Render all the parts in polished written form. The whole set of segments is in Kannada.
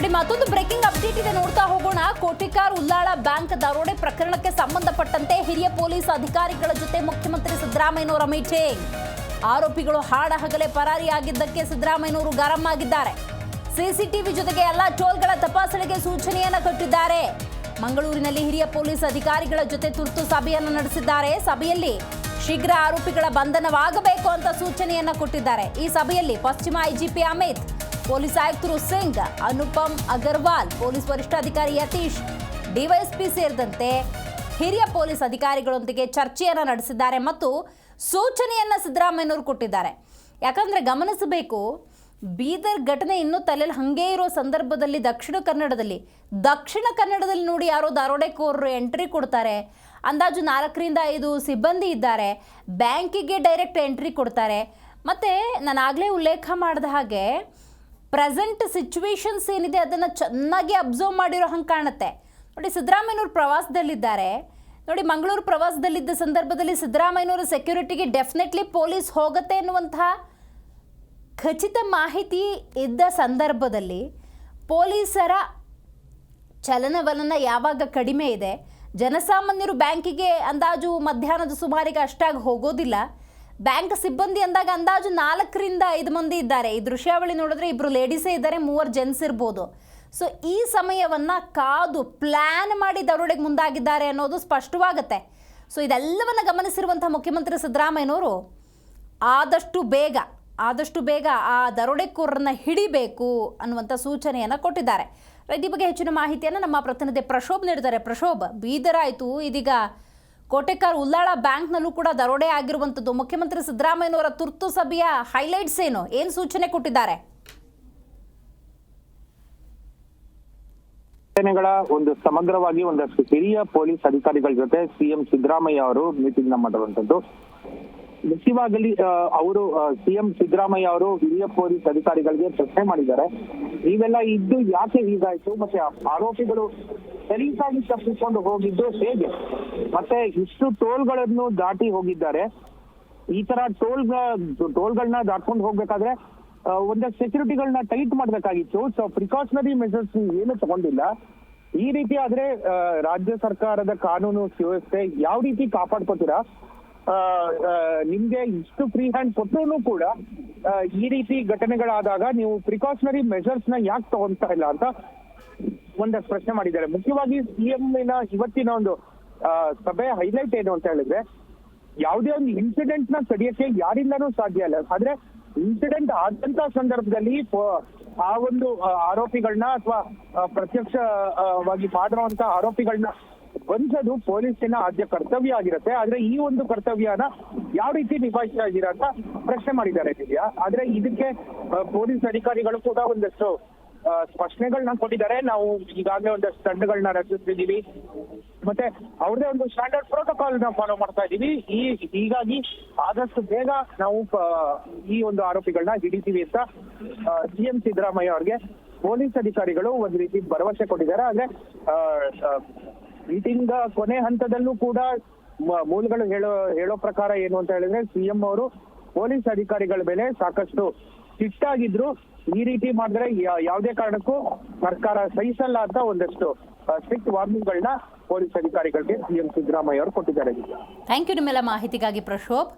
ನೋಡಿ ಮತ್ತೊಂದು ಬ್ರೇಕಿಂಗ್ ಅಪ್ಡೇಟ್ ಇದೆ, ನೋಡ್ತಾ ಹೋಗೋಣ. ಕೋಟಿಕಾರ್ ಉಲ್ಲಾಳ ಬ್ಯಾಂಕ್ ದರೋಡೆ ಪ್ರಕರಣಕ್ಕೆ ಸಂಬಂಧಪಟ್ಟಂತೆ ಹಿರಿಯ ಪೊಲೀಸ್ ಅಧಿಕಾರಿಗಳ ಜೊತೆ ಮುಖ್ಯಮಂತ್ರಿ ಸಿದ್ದರಾಮಯ್ಯನವರ ಮೀಟಿಂಗ್. ಆರೋಪಿಗಳು ಹಾಡಹಗಲೇ ಪರಾರಿಯಾಗಿದ್ದಕ್ಕೆ ಸಿದ್ದರಾಮಯ್ಯನವರು ಗರಂ ಆಗಿದ್ದಾರೆ. ಸಿಸಿಟಿವಿ ಜೊತೆಗೆ ಎಲ್ಲ ಟೋಲ್ಗಳ ತಪಾಸಣೆಗೆ ಸೂಚನೆಯನ್ನ ಕೊಟ್ಟಿದ್ದಾರೆ. ಮಂಗಳೂರಿನಲ್ಲಿ ಹಿರಿಯ ಪೊಲೀಸ್ ಅಧಿಕಾರಿಗಳ ಜೊತೆ ತುರ್ತು ಸಭೆಯನ್ನು ನಡೆಸಿದ್ದಾರೆ. ಸಭೆಯಲ್ಲಿ ಶೀಘ್ರ ಆರೋಪಿಗಳ ಬಂಧನವಾಗಬೇಕು ಅಂತ ಸೂಚನೆಯನ್ನ ಕೊಟ್ಟಿದ್ದಾರೆ. ಈ ಸಭೆಯಲ್ಲಿ ಪಶ್ಚಿಮ ಐಜಿಪಿ ಅಮಿತ್, ಪೊಲೀಸ್ ಆಯುಕ್ತರು ಸಿಂಗ್, ಅನುಪಮ್ ಅಗರ್ವಾಲ್, ಪೊಲೀಸ್ ವರಿಷ್ಠಾಧಿಕಾರಿ ಯತೀಶ್, ಡಿವೈಎಸ್ಪಿ ಸೇರಿದಂತೆ ಹಿರಿಯ ಪೊಲೀಸ್ ಅಧಿಕಾರಿಗಳೊಂದಿಗೆ ಚರ್ಚೆಯನ್ನು ನಡೆಸಿದ್ದಾರೆ ಮತ್ತು ಸೂಚನೆಯನ್ನು ಸಿದ್ದರಾಮಯ್ಯನವರು ಕೊಟ್ಟಿದ್ದಾರೆ. ಯಾಕಂದರೆ ಗಮನಿಸಬೇಕು, ಬೀದರ್ ಘಟನೆ ಇನ್ನೂ ತಲೆಯಲ್ಲಿ ಹಾಗೇ ಇರೋ ಸಂದರ್ಭದಲ್ಲಿ ದಕ್ಷಿಣ ಕನ್ನಡದಲ್ಲಿ ನೋಡಿ ಯಾರೋ ದರೋಡೆಕೋರರು ಎಂಟ್ರಿ ಕೊಡ್ತಾರೆ. ಅಂದಾಜು 4-5 ಸಿಬ್ಬಂದಿ ಇದ್ದಾರೆ. ಬ್ಯಾಂಕಿಗೆ ಡೈರೆಕ್ಟ್ ಎಂಟ್ರಿ ಕೊಡ್ತಾರೆ. ಮತ್ತು ನಾನು ಆಗಲೇ ಉಲ್ಲೇಖ ಮಾಡಿದ ಹಾಗೆ ಪ್ರೆಸೆಂಟ್ ಸಿಚುವೇಶನ್ಸ್ ಏನಿದೆ ಅದನ್ನು ಚೆನ್ನಾಗಿ ಅಬ್ಸರ್ವ್ ಮಾಡಿರೋ ಹಂಗೆ ಕಾಣುತ್ತೆ. ನೋಡಿ, ಸಿದ್ದರಾಮಯ್ಯನವರು ಪ್ರವಾಸದಲ್ಲಿದ್ದಾರೆ. ನೋಡಿ, ಮಂಗಳೂರು ಪ್ರವಾಸದಲ್ಲಿದ್ದ ಸಂದರ್ಭದಲ್ಲಿ ಸಿದ್ದರಾಮಯ್ಯನವರು ಸೆಕ್ಯೂರಿಟಿಗೆ ಡೆಫಿನೆಟ್ಲಿ ಪೊಲೀಸ್ ಹೋಗುತ್ತೆ ಎನ್ನುವಂತಹ ಖಚಿತ ಮಾಹಿತಿ ಇದ್ದ ಸಂದರ್ಭದಲ್ಲಿ ಪೊಲೀಸರ ಚಲನವಲನ ಯಾವಾಗ ಕಡಿಮೆ ಇದೆ, ಜನಸಾಮಾನ್ಯರು ಬ್ಯಾಂಕಿಗೆ ಅಂದಾಜು ಮಧ್ಯಾಹ್ನದ ಸುಮಾರಿಗೆ ಅಷ್ಟಾಗಿ ಹೋಗೋದಿಲ್ಲ. ಬ್ಯಾಂಕ್ ಸಿಬ್ಬಂದಿ ಅಂದಾಗ ಅಂದಾಜು 4-5 ಮಂದಿ ಇದ್ದಾರೆ. ಈ ದೃಶ್ಯಾವಳಿ ನೋಡಿದ್ರೆ 2 ಲೇಡೀಸೇ ಇದ್ದಾರೆ, 3 ಜೆಂಟ್ಸ್ ಇರ್ಬೋದು. ಸೊ ಈ ಸಮಯವನ್ನು ಕಾದು ಪ್ಲ್ಯಾನ್ ಮಾಡಿ ದರೋಡೆಗೆ ಮುಂದಾಗಿದ್ದಾರೆ ಅನ್ನೋದು ಸ್ಪಷ್ಟವಾಗುತ್ತೆ. ಸೊ ಇದೆಲ್ಲವನ್ನು ಗಮನಿಸಿರುವಂಥ ಮುಖ್ಯಮಂತ್ರಿ ಸಿದ್ದರಾಮಯ್ಯನವರು ಆದಷ್ಟು ಬೇಗ ಆ ದರೋಡೆಕೋರರನ್ನ ಹಿಡಿಬೇಕು ಅನ್ನುವಂಥ ಸೂಚನೆಯನ್ನು ಕೊಟ್ಟಿದ್ದಾರೆ. ಈ ಬಗ್ಗೆ ಹೆಚ್ಚಿನ ಮಾಹಿತಿಯನ್ನು ನಮ್ಮ ಪ್ರತಿನಿಧಿ ಪ್ರಶೋಭ್ ನೀಡಿದ್ದಾರೆ. ಪ್ರಶೋಭ್, ಬೀದರ್ ಆಯಿತು, ಇದೀಗ ಕೋಟೆಕಾರ್ ಉಲ್ಲಾಳ ಬ್ಯಾಂಕ್ನಲ್ಲೂ ಕೂಡ ದರೋಡೆ ಆಗಿರುವಂಥದ್ದು. ಮುಖ್ಯಮಂತ್ರಿ ಸಿದ್ದರಾಮಯ್ಯನವರ ತುರ್ತು ಸಭೆಯ ಹೈಲೈಟ್ಸ್ ಏನು ಸೂಚನೆ ಕೊಟ್ಟಿದ್ದಾರೆ? ಒಂದು ಸಮಗ್ರವಾಗಿ ಒಂದಷ್ಟು ಹಿರಿಯ ಪೊಲೀಸ್ ಅಧಿಕಾರಿಗಳ ಜೊತೆ ಸಿಎಂ ಸಿದ್ದರಾಮಯ್ಯ ಅವರು ಮೀಟಿಂಗ್ ಮಾಡುವಂತದ್ದು. ಮುಖ್ಯವಾಗಿ ಅವರು ಸಿಎಂ ಸಿದ್ದರಾಮಯ್ಯ ಅವರು ಹಿರಿಯ ಪೊಲೀಸ್ ಅಧಿಕಾರಿಗಳಿಗೆ ಪ್ರಶ್ನೆ ಮಾಡಿದ್ದಾರೆ. ನೀವೆಲ್ಲ ಇದ್ದು ಯಾಕೆ ಹೀಗಾಯ್ತು, ಮತ್ತೆ ಆರೋಪಿಗಳು ಸಲೀಸಾಗಿ ತಪ್ಪಿಕೊಂಡು ಹೋಗಿದ್ದು ಹೇಗೆ, ಮತ್ತೆ ಇಷ್ಟು ಟೋಲ್ಗಳನ್ನು ದಾಟಿ ಹೋಗಿದ್ದಾರೆ. ಈ ತರ ಟೋಲ್ಗಳನ್ನ ದಾಟ್ಕೊಂಡು ಹೋಗ್ಬೇಕಾದ್ರೆ ಒಂದಷ್ಟು ಸೆಕ್ಯೂರಿಟಿಗಳನ್ನ ಟೈಟ್ ಮಾಡ್ಬೇಕಾಗಿತ್ತು. ಸೊ ಪ್ರಿಕಾಷನರಿ ಮೆಷರ್ಸ್ ಏನು ತಗೊಂಡಿಲ್ಲ. ಈ ರೀತಿ ಆದ್ರೆ ರಾಜ್ಯ ಸರ್ಕಾರದ ಕಾನೂನು ಸುವ್ಯವಸ್ಥೆ ಯಾವ ರೀತಿ ಕಾಪಾಡ್ಕೋತೀರಾ? ನಿಮ್ಗೆ ಇಷ್ಟು ಫ್ರೀ ಹ್ಯಾಂಡ್ ಕೊಟ್ಟರು ಕೂಡ ಈ ರೀತಿ ಘಟನೆಗಳಾದಾಗ ನೀವು ಪ್ರಿಕಾಷನರಿ ಮೆಷರ್ಸ್ ನ ಯಾಕೆ ತಗೊಂತಾ ಇಲ್ಲ ಅಂತ ಒಂದಷ್ಟು ಪ್ರಶ್ನೆ ಮಾಡಿದ್ದಾರೆ. ಮುಖ್ಯವಾಗಿ ಸಿಎಂ ಇವತ್ತಿನ ಒಂದು ಸಭೆ ಹೈಲೈಟ್ ಏನು ಅಂತ ಹೇಳಿದ್ರೆ, ಯಾವುದೇ ಒಂದು ಇನ್ಸಿಡೆಂಟ್ ನ ತಡೆಯಕ್ಕೆ ಯಾರಿಂದನೂ ಸಾಧ್ಯ ಇಲ್ಲ. ಆದ್ರೆ ಇನ್ಸಿಡೆಂಟ್ ಆದಂತ ಸಂದರ್ಭದಲ್ಲಿ ಆ ಒಂದು ಆರೋಪಿಗಳನ್ನ ಅಥವಾ ಪ್ರತ್ಯಕ್ಷವಾಗಿ ಮಾಡಿರುವಂತ ಆರೋಪಿಗಳನ್ನ ಬಂಧದು ಪೊಲೀಸಿನ ಆದ್ಯ ಕರ್ತವ್ಯ ಆಗಿರುತ್ತೆ. ಆದ್ರೆ ಈ ಒಂದು ಕರ್ತವ್ಯನ ಯಾವ ರೀತಿ ನಿಭಾಯಿಸ್ತಾ ಇದ್ದೀರಾ ಅಂತ ಪ್ರಶ್ನೆ ಮಾಡಿದ್ದಾರೆ ದಿವ್ಯಾ. ಆದ್ರೆ ಇದಕ್ಕೆ ಪೊಲೀಸ್ ಅಧಿಕಾರಿಗಳು ಕೂಡ ಒಂದಷ್ಟು ಸ್ಪಷ್ಟನೆಗಳನ್ನ ಕೊಟ್ಟಿದ್ದಾರೆ. ನಾವು ಈಗಾಗಲೇ ಒಂದಷ್ಟು ತಂಡಗಳನ್ನ ರಚಿಸ್ತಿದ್ದೀವಿ, ಮತ್ತೆ ಅವ್ರದೇ ಒಂದು ಸ್ಟ್ಯಾಂಡರ್ಡ್ ಪ್ರೋಟೋಕಾಲ್ ನ ಫಾಲೋ ಮಾಡ್ತಾ ಇದೀವಿ. ಹೀಗಾಗಿ ಆದಷ್ಟು ಬೇಗ ನಾವು ಈ ಒಂದು ಆರೋಪಿಗಳನ್ನ ಹಿಡಿತೀವಿ ಅಂತ ಸಿಎಂ ಸಿದ್ದರಾಮಯ್ಯ ಅವ್ರಿಗೆ ಪೊಲೀಸ್ ಅಧಿಕಾರಿಗಳು ಒಂದ್ ರೀತಿ ಭರವಸೆ ಕೊಟ್ಟಿದ್ದಾರೆ. ಆದ್ರೆ ಮೀಟಿಂಗ್ ಕೊನೆ ಹಂತದಲ್ಲೂ ಕೂಡ ಮೂಲಗಳು ಹೇಳೋ ಪ್ರಕಾರ ಏನು ಅಂತ ಹೇಳಿದ್ರೆ, ಸಿಎಂ ಅವರು ಪೊಲೀಸ್ ಅಧಿಕಾರಿಗಳ ಮೇಲೆ ಸಾಕಷ್ಟು ಸಿಟ್ಟಾಗಿದ್ರು. ಈ ರೀತಿ ಮಾಡಿದ್ರೆ ಯಾವುದೇ ಕಾರಣಕ್ಕೂ ಸರ್ಕಾರ ಸಹಿಸಲ್ಲ ಅಂತ ಒಂದಷ್ಟು ಸ್ಟ್ರಿಕ್ಟ್ ವಾರ್ನಿಂಗ್ ಗಳನ್ನ ಪೊಲೀಸ್ ಅಧಿಕಾರಿಗಳಿಗೆ ಸಿಎಂ ಸಿದ್ದರಾಮಯ್ಯ ಅವರು ಕೊಟ್ಟಿದ್ದಾರೆ. ಥ್ಯಾಂಕ್ ಯು ನಿಮ್ಮೆಲ್ಲ ಮಾಹಿತಿಗಾಗಿ ಪ್ರಶೋಭ್.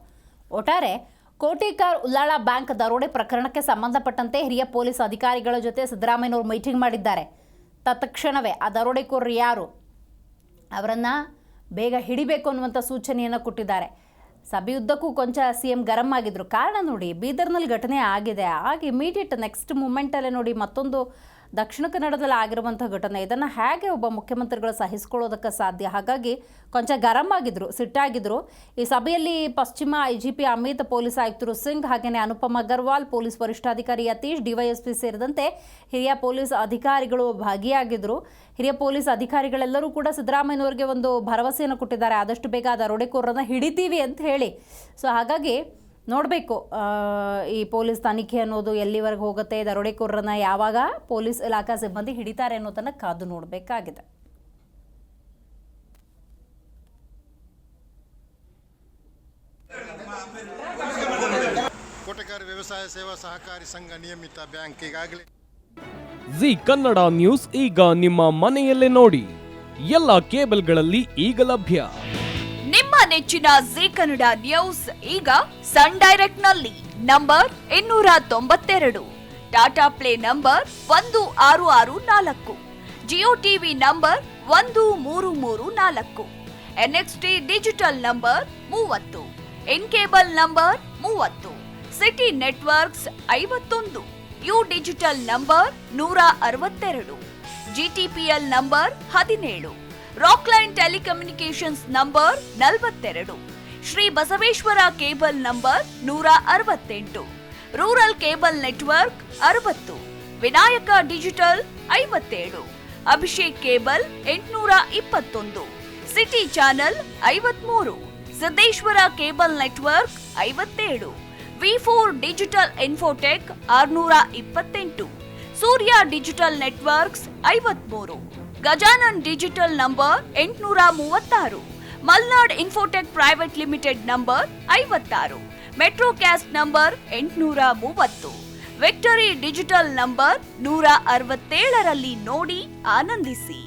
ಒಟ್ಟಾರೆ ಕೋಟಿಕಾರ್ ಉಲ್ಲಾಳ ಬ್ಯಾಂಕ್ ದರೋಡೆ ಪ್ರಕರಣಕ್ಕೆ ಸಂಬಂಧಪಟ್ಟಂತೆ ಹಿರಿಯ ಪೊಲೀಸ್ ಅಧಿಕಾರಿಗಳ ಜೊತೆ ಸಿದ್ದರಾಮಯ್ಯನವರು ಮೀಟಿಂಗ್ ಮಾಡಿದ್ದಾರೆ. ತತ್ಕ್ಷಣವೇ ಆ ದರೋಡೆಕೋರರು ಯಾರು ಅವರನ್ನು ಬೇಗ ಹಿಡಿಬೇಕು ಅನ್ನುವಂಥ ಸೂಚನೆಯನ್ನು ಕೊಟ್ಟಿದ್ದಾರೆ. ಸಭೆಯುದ್ದಕ್ಕೂ ಕೊಂಚ ಸಿಎಂ ಗರಂ ಆಗಿದ್ರು. ಕಾರಣ ನೋಡಿ, ಬೀದರ್ನಲ್ಲಿ ಘಟನೆ ಆಗಿದೆ, ಆಗಿ ಇಮಿಡಿಯೇಟ್ ನೆಕ್ಸ್ಟ್ ಮೂಮೆಂಟಲ್ಲೇ ನೋಡಿ ಮತ್ತೊಂದು ದಕ್ಷಿಣ ಕನ್ನಡದಲ್ಲಿ ಆಗಿರುವಂಥ ಘಟನೆ. ಇದನ್ನು ಹೇಗೆ ಒಬ್ಬ ಮುಖ್ಯಮಂತ್ರಿಗಳು ಸಹಿಸ್ಕೊಳ್ಳೋದಕ್ಕೆ ಸಾಧ್ಯ? ಹಾಗಾಗಿ ಕೊಂಚ ಗರಂ ಆಗಿದ್ರು, ಸಿಟ್ಟಾಗಿದ್ರು. ಈ ಸಭೆಯಲ್ಲಿ ಪಶ್ಚಿಮ ಐಜಿಪಿ ಅಮಿತ್, ಪೊಲೀಸ್ ಆಯುಕ್ತರು ಸಿಂಗ್, ಹಾಗೆಯೇ ಅನುಪಮ್ ಅಗರ್ವಾಲ್, ಪೊಲೀಸ್ ವರಿಷ್ಠಾಧಿಕಾರಿ ಯತೀಶ್, ಡಿವೈಎಸ್ಪಿ ಸೇರಿದಂತೆ ಹಿರಿಯ ಪೊಲೀಸ್ ಅಧಿಕಾರಿಗಳು ಭಾಗಿಯಾಗಿದ್ದರು. ಹಿರಿಯ ಪೊಲೀಸ್ ಅಧಿಕಾರಿಗಳೆಲ್ಲರೂ ಕೂಡ ಸಿದ್ದರಾಮಯ್ಯನವರಿಗೆ ಒಂದು ಭರವಸೆಯನ್ನು ಕೊಟ್ಟಿದ್ದಾರೆ, ಆದಷ್ಟು ಬೇಗ ದರೋಡೆಕೋರರನ್ನ ಹಿಡಿತೀವಿ ಅಂತ ಹೇಳಿ. ಸೊ ಹಾಗಾಗಿ ನೋಡಬೇಕು ಈ ಪೊಲೀಸ್ ತನಿಖೆ ಅನ್ನೋದು ಎಲ್ಲಿವರೆಗೆ ಹೋಗುತ್ತೆ, ದರೋಡೆಕೋರರನ್ನ ಯಾವಾಗ ಪೊಲೀಸ್ ಇಲಾಖಾ ಸಿಬ್ಬಂದಿ ಹಿಡಿತಾರೆ ಅನ್ನೋದನ್ನು ಕಾದು ನೋಡಬೇಕಾಗಿದೆ. ಕೋಟೆಕಾರ್ ವ್ಯವಸಾಯ ಸೇವಾ ಸಹಕಾರಿ ಸಂಘ ನಿಯಮಿತ ಬ್ಯಾಂಕ್ ಈಗಾಗಲೇ ಜಿ ಕನ್ನಡ ನ್ಯೂಸ್ ಈಗ ನಿಮ್ಮ ಮನೆಯಲ್ಲೇ ನೋಡಿ. ಎಲ್ಲ ಕೇಬಲ್ಗಳಲ್ಲಿ ಈಗ ಲಭ್ಯ. ನಿಮ್ಮ ನೆಚ್ಚಿನ ಜಿ ಕನ್ನಡ ನ್ಯೂಸ್ ಈಗ ಸನ್ ಡೈರೆಕ್ಟ್ ನಲ್ಲಿ number 292, Tata play number 1664, Jio TV number 1334, NXT digital number 30, in cable number 30, city networks 51, U digital number 162, GTPL number 17, Rockline telecommunications number 42, Shri Basaveshwara cable number 168, rural cable network 60, Vinayaka digital 57, Abhishek cable 821, city channel 53, Siddeshwara cable network 57, V4 digital Infotech 628, Surya digital networks 53, Gajanan digital number 836, Malnad infotech private limited number 56, Metrocast number 830, victory digital number 167ರಲ್ಲಿ ನೋಡಿ ಆನಂದಿಸಿ.